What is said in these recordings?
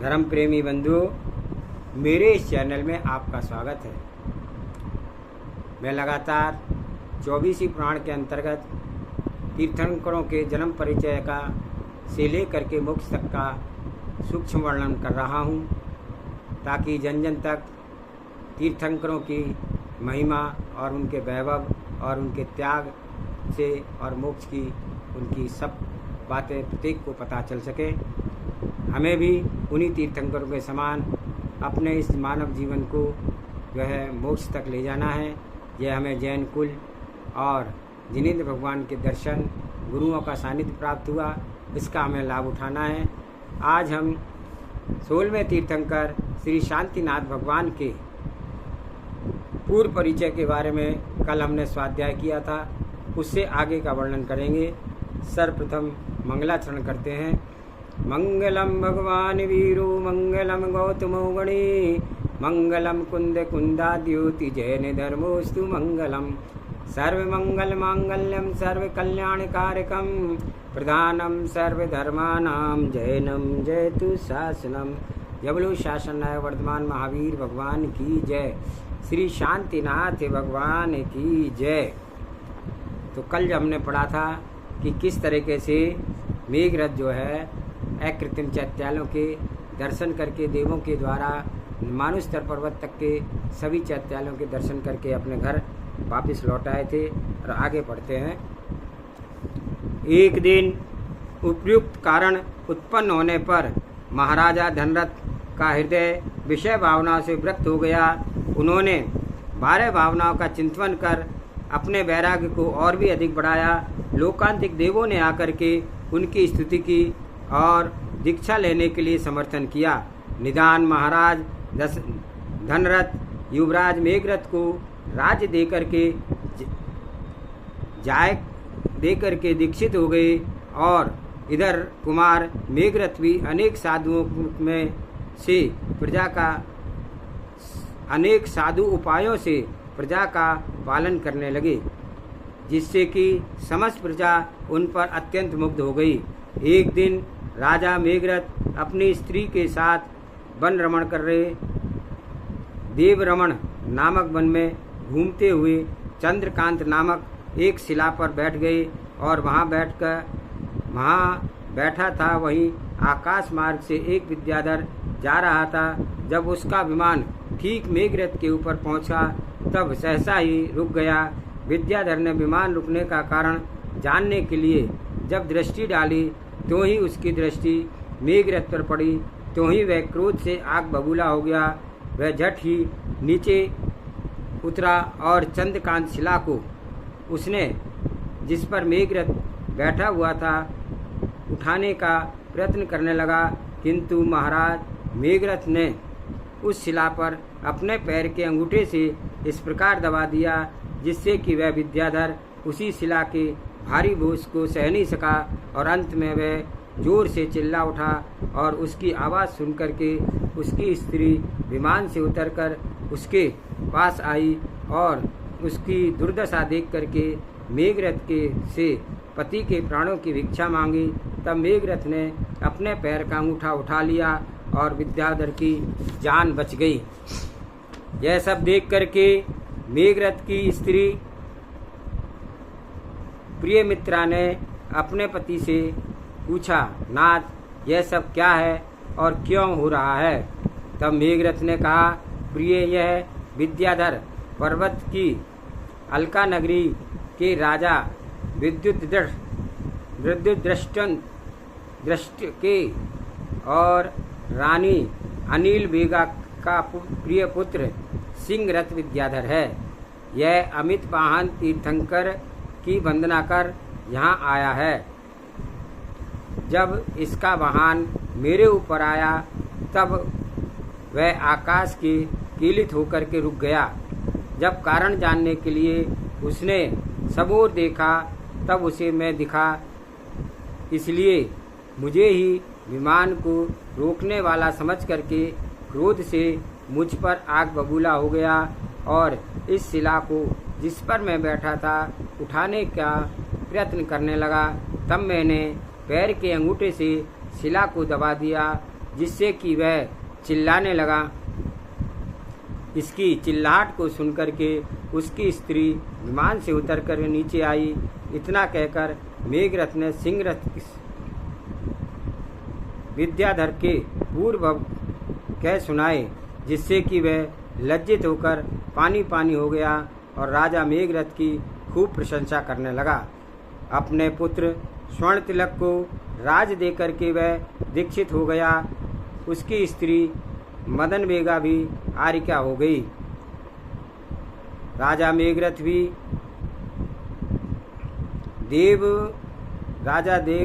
धर्म प्रेमी बंधुओं, मेरे इस चैनल में आपका स्वागत है। मैं लगातार 24 पुराण के अंतर्गत तीर्थंकरों के जन्म परिचय का से लेकर के मोक्ष तक का सूक्ष्म वर्णन कर रहा हूँ, ताकि जन जन तक तीर्थंकरों की महिमा और उनके वैभव और उनके त्याग से और मोक्ष की उनकी सब बातें प्रत्येक को पता चल सके। हमें भी उन्हीं तीर्थंकरों के समान अपने इस मानव जीवन को वह मोक्ष तक ले जाना है। यह हमें जैन कुल और जिनेंद्र भगवान के दर्शन, गुरुओं का सानिध्य प्राप्त हुआ, इसका हमें लाभ उठाना है। आज हम 16वें तीर्थंकर श्री शांतिनाथ भगवान के पूर्व परिचय के बारे में कल हमने स्वाध्याय किया था, उससे आगे का वर्णन करेंगे। सर्वप्रथम मंगलाचरण करते हैं। मंगलम भगवान वीरो मंगलम गौतमो गणे मंगलम कुंद कुंदाद्योति जैन धर्मोस्तु मंगलम सर्वमंगल मांगल्यम सर्व कल्याण कारकम प्रधानम सर्वधर्मानां जैनम जयतु शासनम। जय बोलो शासन नायक वर्धमान महावीर भगवान की जय, श्री शांतिनाथ भगवान की जय। तो कल जब हमने पढ़ा था कि किस तरीके से मेघरथ जो है अकृत्रिम चैत्यालयों के दर्शन करके देवों के द्वारा मानुस्तर पर्वत तक के सभी चैत्यालयों के दर्शन करके अपने घर वापस लौट आए थे। और आगे पढ़ते हैं। एक दिन उपयुक्त कारण उत्पन्न होने पर महाराजा धनरथ का हृदय विषय भावनाओं से व्रक्त हो गया। उन्होंने 12 भावनाओं का चिंतन कर अपने वैराग्य को और भी अधिक बढ़ाया। लोकांतिक देवों ने आकर के उनकी स्तुति की और दीक्षा लेने के लिए समर्थन किया। निदान महाराज धनरथ युवराज मेघरथ को राज्य देकर के दीक्षित हो गए, और इधर कुमार मेघरथ भी अनेक साधु उपायों से प्रजा का पालन करने लगे, जिससे कि समस्त प्रजा उन पर अत्यंत मुग्ध हो गई। एक दिन राजा मेघरथ अपनी स्त्री के साथ वन रमण कर रहे देवरमण नामक वन में घूमते हुए चंद्रकांत नामक एक शिला पर बैठ गए, और वहाँ बैठा था। वहीं आकाश मार्ग से एक विद्याधर जा रहा था। जब उसका विमान ठीक मेघरथ के ऊपर पहुंचा, तब सहसा ही रुक गया। विद्याधर ने विमान रुकने का कारण जानने के लिए जब दृष्टि डाली, तो ही उसकी दृष्टि मेघरथ पर पड़ी। तो ही वह क्रोध से आग बबूला हो गया। वह झट ही नीचे उतरा और चंद्रकांत शिला को उसने जिस पर मेघरथ बैठा हुआ था उठाने का प्रयत्न करने लगा, किंतु महाराज मेघरथ ने उस शिला पर अपने पैर के अंगूठे से इस प्रकार दबा दिया, जिससे कि वह विद्याधर उसी शिला के भारी बोझ को सह नहीं सका, और अंत में वह जोर से चिल्ला उठा। और उसकी आवाज़ सुनकर के उसकी स्त्री विमान से उतरकर उसके पास आई और उसकी दुर्दशा देख करके मेघरथ के से पति के प्राणों की भिक्षा मांगी। तब मेघरथ ने अपने पैर का अंगूठा उठा लिया और विद्याधर की जान बच गई। यह सब देख करके मेघरथ की स्त्री प्रिय मित्रा ने अपने पति से पूछा, नाथ, यह सब क्या है और क्यों हो रहा है? तब मेघरथ ने कहा, प्रिय, यह विद्याधर पर्वत की अलका नगरी के राजा विद्युत दृष्ट के और रानी अनिल बेगा का प्रिय पुत्र सिंहरथ विद्याधर है। यह अमित वाहन तीर्थंकर की वंदना कर यहाँ आया है। जब इसका वाहन मेरे ऊपर आया, तब वह आकाश के कीलित होकर के रुक गया। जब कारण जानने के लिए उसने सबोर देखा, तब उसे मैं दिखा, इसलिए मुझे ही विमान को रोकने वाला समझ करके क्रोध से मुझ पर आग बबूला हो गया, और इस शिला को जिस पर मैं बैठा था उठाने का प्रयत्न करने लगा। तब मैंने पैर के अंगूठे से शिला को दबा दिया जिससे कि वह चिल्लाने लगा। इसकी चिल्लाहट को सुनकर के उसकी स्त्री विमान से उतरकर नीचे आई। इतना कहकर मेघरथ ने सिंहरथ विद्याधर के पूर्व कह सुनाए, जिससे कि वह लज्जित होकर पानी पानी हो गया और राजा मेघरथ की खूब प्रशंसा करने लगा। अपने पुत्र स्वर्ण तिलक को राज देकर के वह दीक्षित हो गया। उसकी स्त्री मदन वेगा भी आरिका हो गई। राजा मेघरथ भी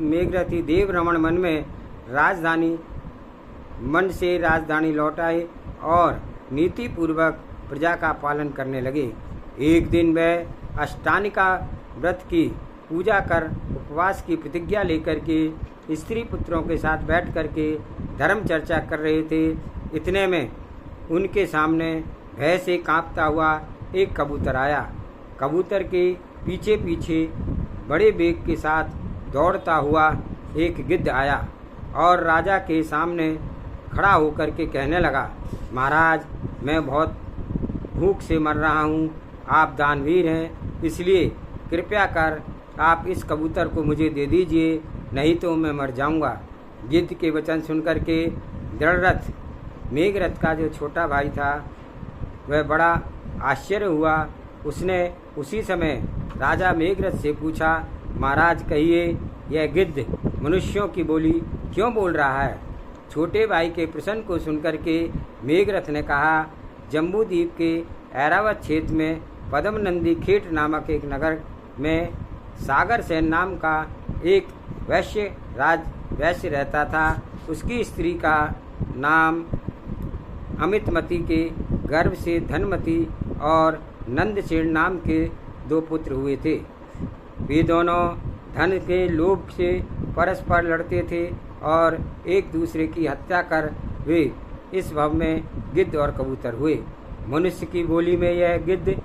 मेघरथ ही देव रमण मन से राजधानी लौटाए और नीति पूर्वक प्रजा का पालन करने लगे। एक दिन वह अष्टानिका व्रत की पूजा कर उपवास की प्रतिज्ञा लेकर के स्त्री पुत्रों के साथ बैठ कर के धर्म चर्चा कर रहे थे। इतने में उनके सामने भय से कांपता हुआ एक कबूतर आया। कबूतर के पीछे पीछे बड़े वेग के साथ दौड़ता हुआ एक गिद्ध आया और राजा के सामने खड़ा होकर के कहने लगा, महाराज, मैं बहुत भूख से मर रहा हूँ। आप दानवीर हैं, इसलिए कृपया कर आप इस कबूतर को मुझे दे दीजिए, नहीं तो मैं मर जाऊँगा। गिद्ध के वचन सुनकर के दृढ़रथ मेघरथ का जो छोटा भाई था वह बड़ा आश्चर्य हुआ। उसने उसी समय राजा मेघरथ से पूछा, महाराज कहिए, यह गिद्ध मनुष्यों की बोली क्यों बोल रहा है? छोटे भाई के प्रश्न को सुनकर के मेघरथ ने कहा, जम्बूद्वीप के ऐरावत क्षेत्र में पद्मनंदी खेट नामक एक नगर में सागर सेन नाम का एक वैश्य रहता था। उसकी स्त्री का नाम अमितमती के गर्भ से धनमती और नंदसेन नाम के 2 पुत्र हुए थे। वे दोनों धन के लोभ से परस्पर लड़ते थे और एक दूसरे की हत्या कर वे इस भव में गिद्ध और कबूतर हुए। मनुष्य की बोली में यह गिद्ध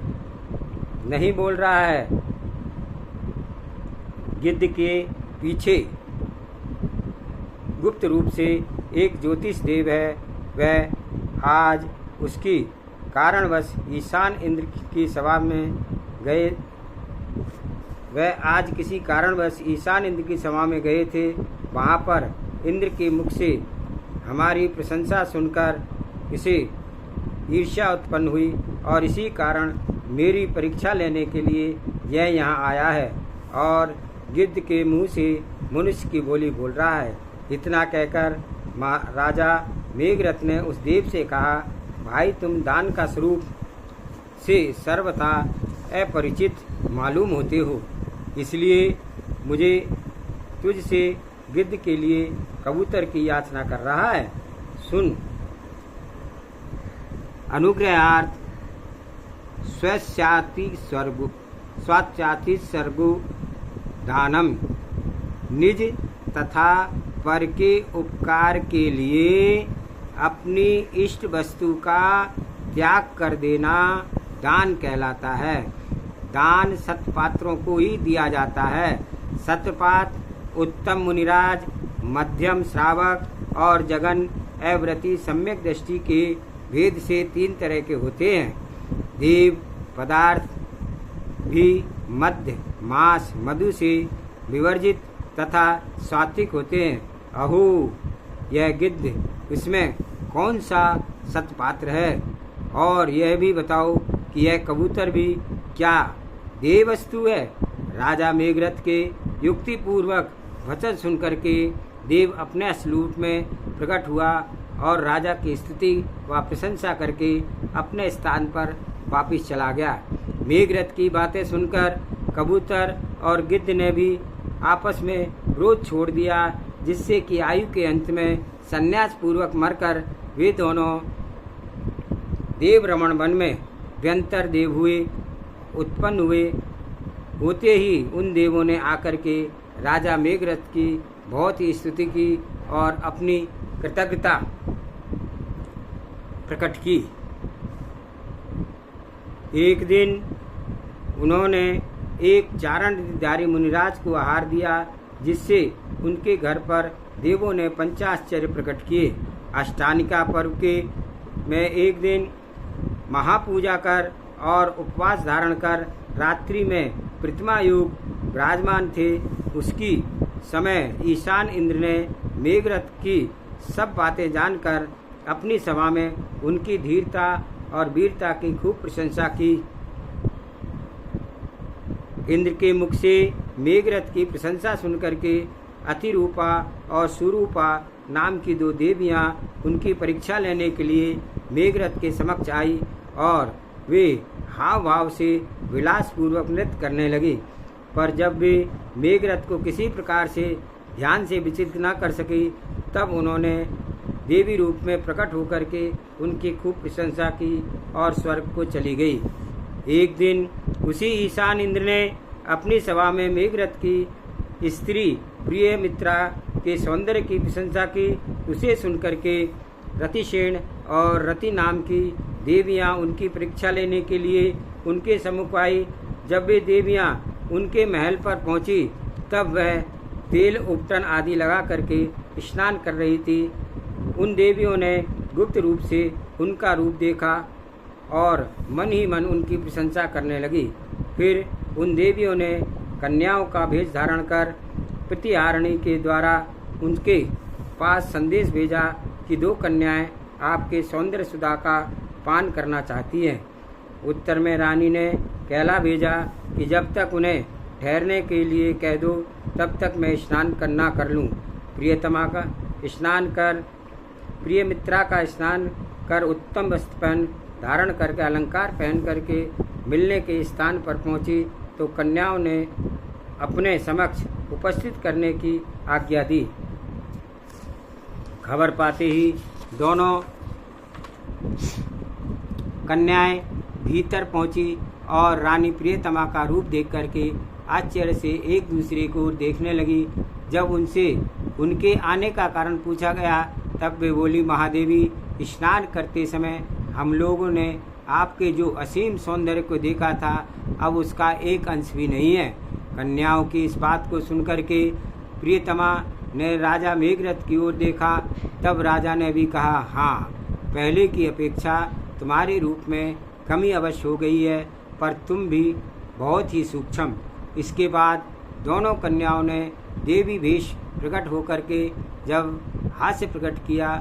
नहीं बोल रहा है। गिद्ध के पीछे गुप्त रूप से एक ज्योतिष देव है। वह आज उसकी कारणवश ईशान इंद्र की सभा में गए किसी कारणवश ईशान इंद्र की सभा में गए थे। वहाँ पर इंद्र के मुख से हमारी प्रशंसा सुनकर इसे ईर्ष्या उत्पन्न हुई और इसी कारण मेरी परीक्षा लेने के लिए यह यहाँ आया है और गिद्ध के मुंह से मनुष्य की बोली बोल रहा है। इतना कहकर राजा मेघरथ ने उस देव से कहा, भाई, तुम दान का स्वरूप से सर्वथा अपरिचित मालूम होते हो, इसलिए मुझे तुझसे गिद्ध के लिए कबूतर की याचना कर रहा है। सुन। अनुग्रहार्थ स्वात्याति सर्गो दानम, निज तथा पर के उपकार के लिए अपनी इष्ट वस्तु का त्याग कर देना दान कहलाता है। दान सत्पात्रों को ही दिया जाता है। सत्पात्र उत्तम मुनिराज, मध्यम श्रावक और जगन अव्रती सम्यक दृष्टि के भेद से 3 तरह के होते हैं। देव पदार्थ भी मध्य मांस मधु से विवर्जित तथा सात्विक होते हैं। अहो, यह गिद्ध, इसमें कौन सा सत्पात्र है? और यह भी बताओ कि यह कबूतर भी क्या देव वस्तु है? राजा मेघरथ के युक्ति पूर्वक वचन सुनकर के देव अपने स्वरूप में प्रकट हुआ और राजा की स्तुति व प्रशंसा करके अपने स्थान पर वापिस चला गया। मेघरथ की बातें सुनकर कबूतर और गिद्ध ने भी आपस में विरोध छोड़ दिया, जिससे कि आयु के अंत में संन्यास पूर्वक मरकर वे दोनों देव रमण वन में व्यंतर देव उत्पन्न हुए। होते ही उन देवों ने आकर के राजा मेघरथ की बहुत ही स्तुति की और अपनी कृतज्ञता प्रकट की। एक दिन उन्होंने एक चारणधारी मुनिराज को आहार दिया, जिससे उनके घर पर देवों ने पंचाश्चर्य प्रकट किए। अष्टानिका पर्व के में एक दिन महापूजा कर और उपवास धारण कर रात्रि में प्रतिमा योग विराजमान थे। उसी समय ईशान इंद्र ने मेघरथ की सब बातें जानकर अपनी सभा में उनकी धीरता और वीरता की खूब प्रशंसा की। इंद्र के मुख से मेघरथ की प्रशंसा सुनकर के अतिरूपा और सुरूपा नाम की दो देवियां उनकी परीक्षा लेने के लिए मेघरथ के समक्ष आई और वे हाव भाव से विलासपूर्वक नृत्य करने लगी। पर जब वे मेघरथ को किसी प्रकार से ध्यान से विचलित न कर सकी, तब उन्होंने देवी रूप में प्रकट होकर के उनकी खूब प्रशंसा की और स्वर्ग को चली गई। एक दिन उसी ईशान इंद्र ने अपनी सभा में मेघरथ की स्त्री प्रिय मित्रा के सौंदर्य की प्रशंसा की। उसे सुनकर के रतिशेन और रति नाम की देवियां उनकी परीक्षा लेने के लिए उनके सम्मुख आई। जब वे देवियां उनके महल पर पहुंची, तब वह तेल उपटन आदि लगा करके स्नान कर रही थी। उन देवियों ने गुप्त रूप से उनका रूप देखा और मन ही मन उनकी प्रशंसा करने लगी। फिर उन देवियों ने कन्याओं का भेष धारण कर प्रतिहारिणी के द्वारा उनके पास संदेश भेजा कि दो कन्याएं आपके सौंदर्य सुधा का पान करना चाहती हैं। उत्तर में रानी ने कहला भेजा कि जब तक उन्हें ठहरने के लिए कह दो, तब तक मैं स्नान करना कर लूँ। प्रियतमा का स्नान कर प्रिय मित्रा का स्नान कर उत्तम वस्त्र पहन धारण करके अलंकार पहन करके मिलने के स्थान पर पहुंची, तो कन्याओं ने अपने समक्ष उपस्थित करने की आज्ञा दी। खबर पाते ही दोनों कन्याएं भीतर पहुंची और रानी प्रियतमा का रूप देख करके आश्चर्य से एक दूसरे को देखने लगी। जब उनसे उनके आने का कारण पूछा गया, तब वे बोली, महादेवी, स्नान करते समय हम लोगों ने आपके जो असीम सौंदर्य को देखा था, अब उसका एक अंश भी नहीं है। कन्याओं की इस बात को सुनकर के प्रियतमा ने राजा मेघरथ की ओर देखा। तब राजा ने भी कहा, हाँ, पहले की अपेक्षा तुम्हारे रूप में कमी अवश्य हो गई है, पर तुम भी बहुत ही सूक्ष्म। इसके बाद दोनों कन्याओं ने देवी वेश प्रकट होकर के जब हास्य प्रकट किया,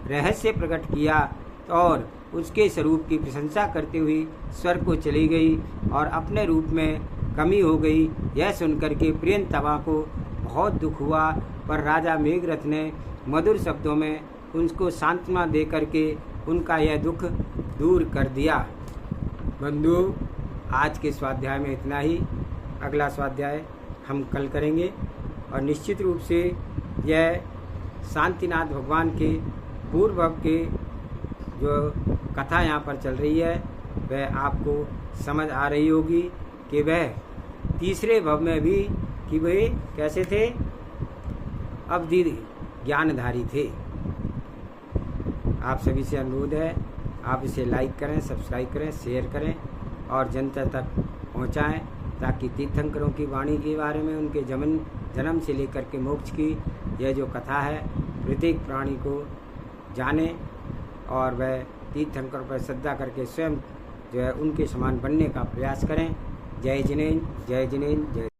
रहस्य प्रकट किया और उसके स्वरूप की प्रशंसा करते हुए स्वर्ग को चली गई और अपने रूप में कमी हो गई। यह सुनकर के प्रियतमा को बहुत दुख हुआ, पर राजा मेघरथ ने मधुर शब्दों में उनको सांत्वना दे करके उनका यह दुख दूर कर दिया। बंधु, आज के स्वाध्याय में इतना ही। अगला स्वाध्याय हम कल करेंगे और निश्चित रूप से यह शांतिनाथ भगवान के पूर्व भव के जो कथा यहाँ पर चल रही है, वह आपको समझ आ रही होगी कि वह तीसरे भव में भी कि वे कैसे थे, अवधि ज्ञानधारी थे। आप सभी से अनुरोध है, आप इसे लाइक करें, सब्सक्राइब करें, शेयर करें और जनता तक पहुँचाएँ, ताकि तीर्थंकरों की वाणी के बारे में, उनके जन्म से लेकर के मोक्ष की यह जो कथा है, प्रत्येक प्राणी को जाने और वह तीर्थंकरों पर श्रद्धा करके स्वयं जो है उनके समान बनने का प्रयास करें। जय जिनेन्द्र, जय जिनेन्द्र, जय।